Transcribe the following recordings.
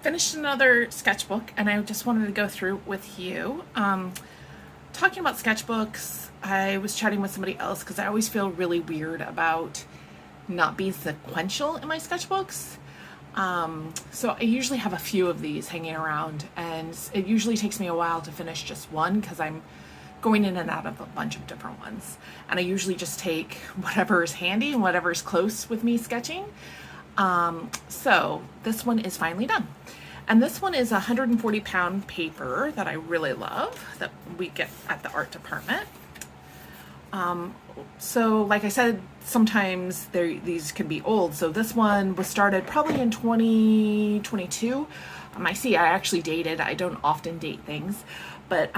finished another sketchbook and I just wanted to go through with you. Talking about sketchbooks, I was chatting with somebody else because I always feel really weird about not being sequential in my sketchbooks. So I usually have a few of these hanging around, and it usually takes me a while to finish just one because I'm going in and out of a bunch of different ones. And I usually just take whatever is handy and whatever is close with me sketching. So this one is finally done. And this one is a 140-pound paper that I really love that we get at the art department. So like I said, sometimes these can be old. So this one was started probably in 2022. I see I actually dated. I don't often date things, but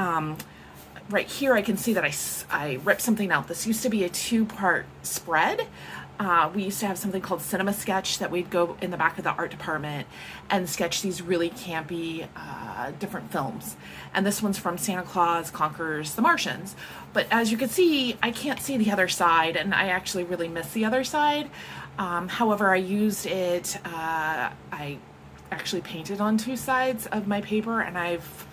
right here I can see that I ripped something out. This used to be a 2-part spread. We used to have something called Cinema Sketch that we'd go in the back of the art department and sketch these really campy different films. And this one's from Santa Claus Conquers the Martians. But as you can see, I can't see the other side, and I actually really miss the other side. However, I used it, I actually painted on 2 sides of my paper, and I've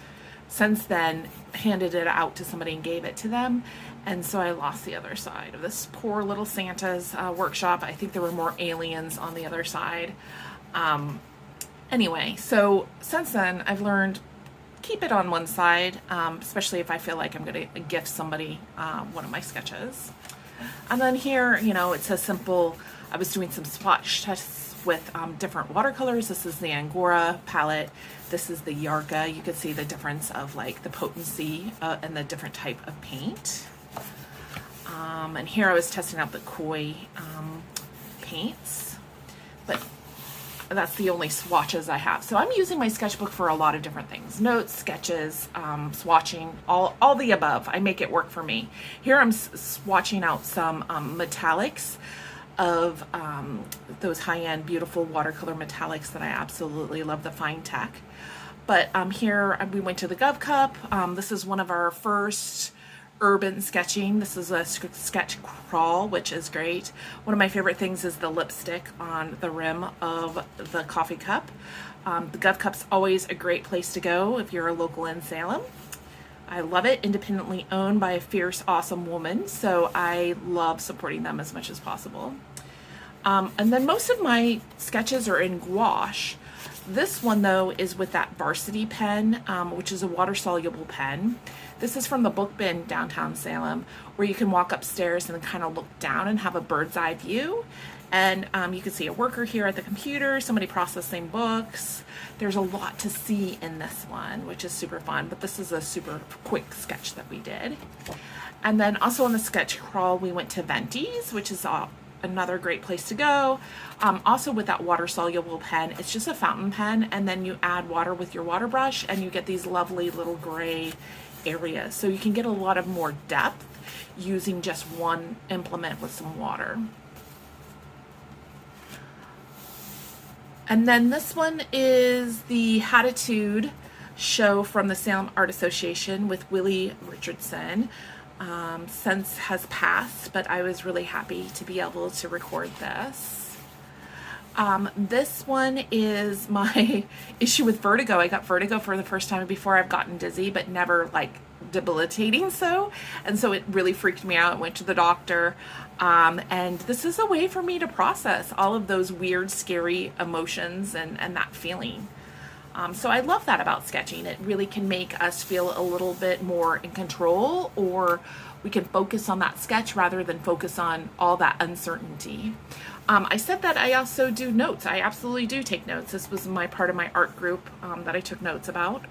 since then handed it out to somebody and gave it to them. And so I lost the other side of this poor little Santa's workshop. I think there were more aliens on the other side. Anyway, so since then I've learned keep it on one side, especially if I feel like I'm going to gift somebody one of my sketches. And then here, you know, it's a simple, I was doing some swatch tests with different watercolors. This is the Angora palette. This is the Yarka. You can see the difference of like the potency and the different type of paint. And here I was testing out the Koi paints, but that's the only swatches I have. So I'm using my sketchbook for a lot of different things. Notes, sketches, swatching, all the above. I make it work for me. Here I'm swatching out some metallics of those high-end beautiful watercolor metallics that I absolutely love, the fine tech. But here we went to the Gov Cup. This is one of our first urban sketching. This is a sketch crawl, which is great. One of my favorite things is the lipstick on the rim of the coffee cup. The Gov Cup's always a great place to go if you're a local in Salem. I love it. Independently owned by a fierce, awesome woman, so I love supporting them as much as possible. And then most of my sketches are in gouache. This one, though, is with that Varsity pen, which is a water-soluble pen. This is from the Book Bin downtown Salem, where you can walk upstairs and kind of look down and have a bird's eye view. And you can see a worker here at the computer, somebody processing books. There's a lot to see in this one, which is super fun, but this is a super quick sketch that we did. And then also on the sketch crawl, we went to Venti's, which is another great place to go. Also with that water soluble pen, it's just a fountain pen, and then you add water with your water brush and you get these lovely little gray areas. So you can get a lot of more depth using just one implement with some water. And then this one is the Hatitude show from the Salem Art Association with Willie Richardson. Since has passed, but I was really happy to be able to record this. This one is my issue with vertigo. I got vertigo for the first time before. I've gotten dizzy, but never like debilitating so. And so it really freaked me out. I went to the doctor. And this is a way for me to process all of those weird, scary emotions and that feeling. So I love that about sketching. It really can make us feel a little bit more in control, or we can focus on that sketch rather than focus on all that uncertainty. I said that I also do notes. I absolutely do take notes. This was part of my art group that I took notes about.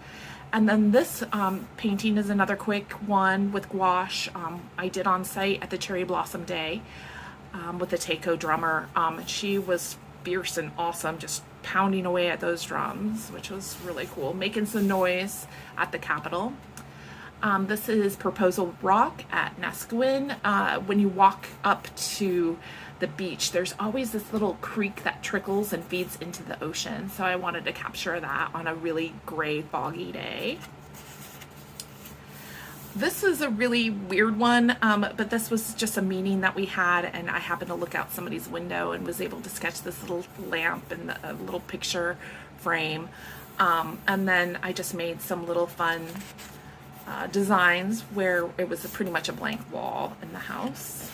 And then this painting is another quick one with gouache. I did on site at the Cherry Blossom Day with the Taiko drummer. She was fierce and awesome, just pounding away at those drums, which was really cool, making some noise at the Capitol. This is Proposal Rock at Nesquin. When you walk up to the beach, there's always this little creek that trickles and feeds into the ocean. So I wanted to capture that on a really gray, foggy day. This is a really weird one, but this was just a meeting that we had, and I happened to look out somebody's window and was able to sketch this little lamp and a little picture frame. And then I just made some little fun designs where it was pretty much a blank wall in the house.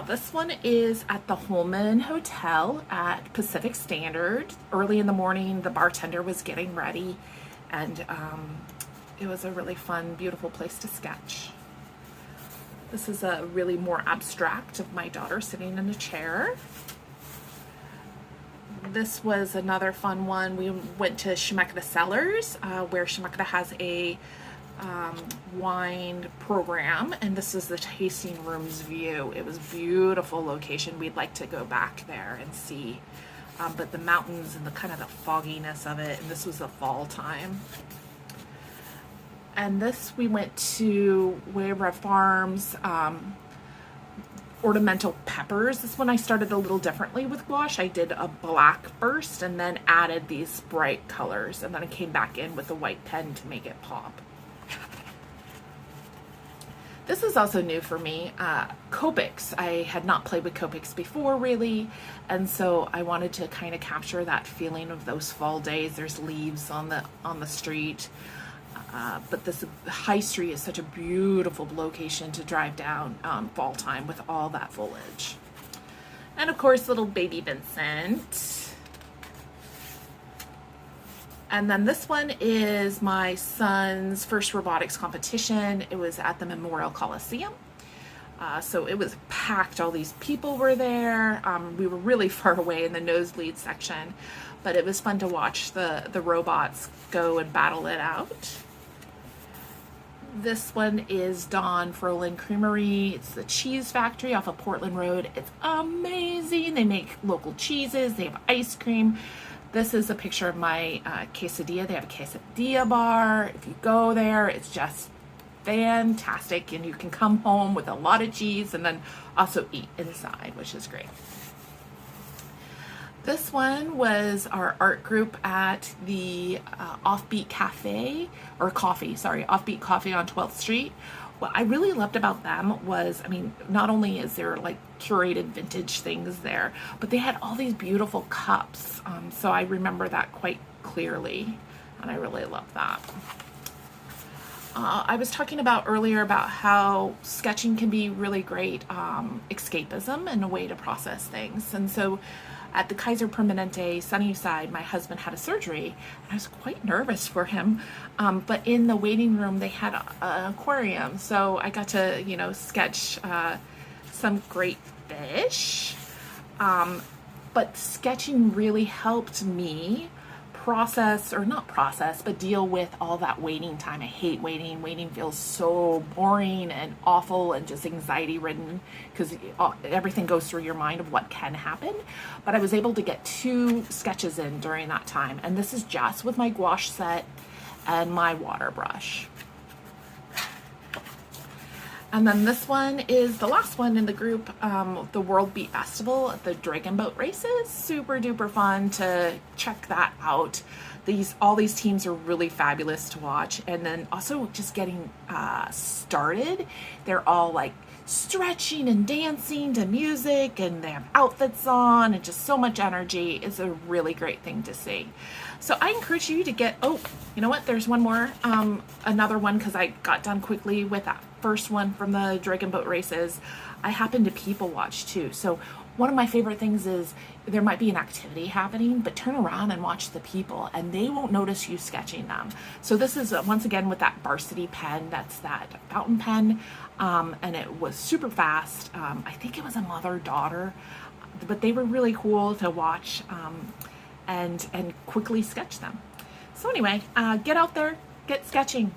This one is at the Holman Hotel at Pacific Standard. Early in the morning, the bartender was getting ready, and it was a really fun, beautiful place to sketch. This is a really more abstract of my daughter sitting in a chair. This was another fun one. We went to Chemeketa Cellars, where Chemeketa has a wine program, and this is the tasting room's view. It was a beautiful location. We'd like to go back there and see, but the mountains and the kind of the fogginess of it, and this was the fall time. And this, we went to Weber Farms, ornamental peppers. This one I started a little differently with gouache. I did a black first and then added these bright colors, and then I came back in with a white pen to make it pop. This is also new for me, Copics. I had not played with Copics before really, and so I wanted to kind of capture that feeling of those fall days. There's leaves on the street, but this high street is such a beautiful location to drive down fall time with all that foliage. And of course, little baby Vincent. And then this one is my son's first robotics competition. It was at the Memorial Coliseum. So it was packed, all these people were there. We were really far away in the nosebleed section, but it was fun to watch the robots go and battle it out. This one is Don Frohlich Creamery. It's the cheese factory off of Portland Road. It's amazing. They make local cheeses. They have ice cream. This is a picture of my quesadilla. They have a quesadilla bar. If you go there, it's just fantastic, and you can come home with a lot of cheese and then also eat inside, which is great. This one was our art group at the Offbeat Cafe, or Coffee, sorry, Offbeat Coffee on 12th Street. What I really loved about them was, I mean, not only is there like curated vintage things there, but they had all these beautiful cups. So I remember that quite clearly, and I really love that. I was talking about earlier about how sketching can be really great escapism and a way to process things. And so at the Kaiser Permanente Sunnyside, my husband had a surgery, and I was quite nervous for him. But in the waiting room, they had an aquarium, so I got to, you know, sketch some great fish. But sketching really helped me process, or not process, but deal with all that waiting time. I hate waiting. Waiting feels so boring and awful and just anxiety ridden, because everything goes through your mind of what can happen. But I was able to get 2 sketches in during that time, and this is just with my gouache set and my water brush. And then this one is the last one in the group, the World Beat Festival at the Dragon Boat Races. Super duper fun to check that out. All these teams are really fabulous to watch. And then also just getting started, they're all like stretching and dancing to music, and they have outfits on, and just so much energy. It's a really great thing to see. So I encourage you to get, oh, you know what, there's one more, another one, because I got done quickly with that first one from the Dragon Boat Races. I happen to people watch too. So one of my favorite things is there might be an activity happening, but turn around and watch the people, and they won't notice you sketching them. So this is once again with that Varsity pen. That's that fountain pen, and it was super fast. I think it was a mother-daughter, but they were really cool to watch and quickly sketch them. So anyway, get out there, get sketching.